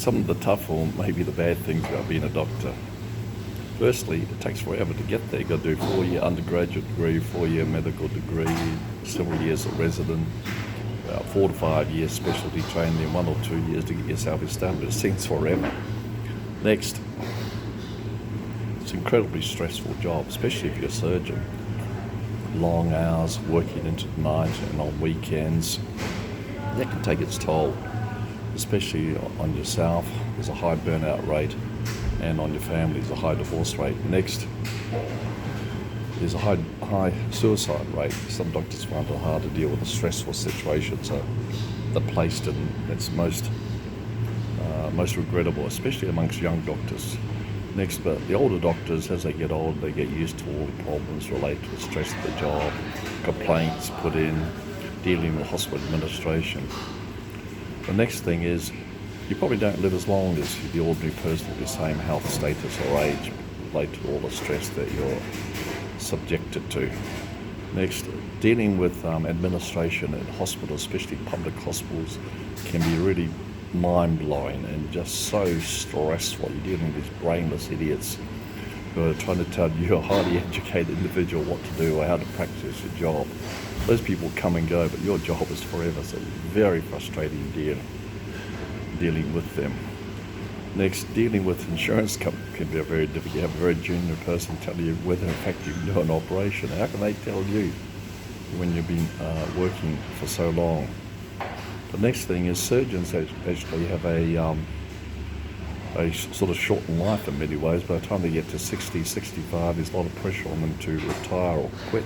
some of the tough or maybe the bad things about being a doctor. Firstly, it takes forever to get there. You've got to do a 4-year undergraduate degree, 4-year medical degree, several years of resident, about 4 to 5 years specialty training, then 1 or 2 years to get yourself established. It seems forever. Next, it's an incredibly stressful job, especially if you're a surgeon. Long hours, working into the night and on weekends. That can take its toll, especially on yourself. There's a high burnout rate, and on your family there's a high divorce rate. Next, there's a high suicide rate. Some doctors find it hard to deal with the stressful situations that they're placed in. It's most regrettable, especially amongst young doctors. Next, but the older doctors, as they get older, they get used to all the problems related to the stress of the job, complaints put in, dealing with hospital administration. The next thing is, you probably don't live as long as the ordinary person with the same health status or age, related to all the stress that you're subjected to. Next, dealing with administration in hospitals, especially public hospitals, can be really mind-blowing and just so stressful. You're dealing with these brainless idiots who are trying to tell you, a highly educated individual, what to do or how to practice your job. Those people come and go, but your job is forever, so it's very frustrating dealing with them. Next, dealing with insurance companies can be very difficult. You have a very junior person tell you whether in fact you can do an operation. How can they tell you when you've been working for so long? The next thing is, surgeons actually have a sort of shortened life in many ways. By the time they get to 60, 65, there's a lot of pressure on them to retire or quit.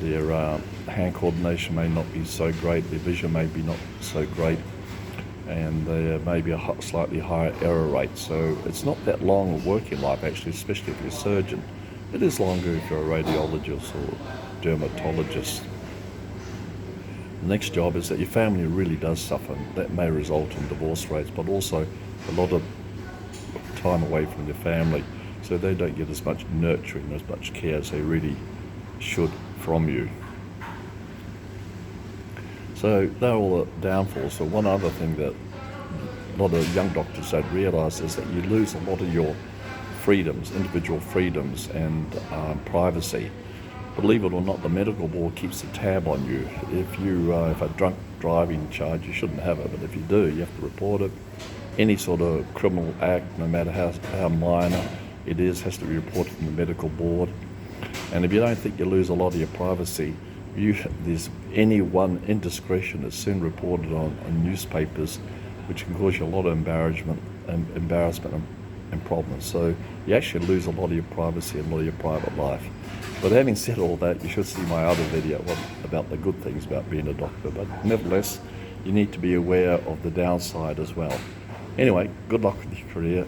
Their hand coordination may not be so great, their vision may be not so great, and there may be a slightly higher error rate. So it's not that long a working life actually, especially if you're a surgeon. It is longer if you're a radiologist or dermatologist. The next job is that your family really does suffer. That may result in divorce rates, but also a lot of time away from your family, so they don't get as much nurturing, as much care as they really should from you. So they're all the downfalls. So one other thing that a lot of young doctors don't realise is that you lose a lot of your freedoms, individual freedoms and privacy. Believe it or not, the medical board keeps a tab on you. If you have a drunk driving charge, you shouldn't have it, but if you do, you have to report it. Any sort of criminal act, no matter how minor it is, has to be reported to the medical board. And if you don't think you lose a lot of your privacy, there's any one indiscretion that's soon reported on newspapers, which can cause you a lot of embarrassment and problems. So you actually lose a lot of your privacy and a lot of your private life. But having said all that, you should see my other video about the good things about being a doctor. But nevertheless, you need to be aware of the downside as well. Anyway, good luck with your career.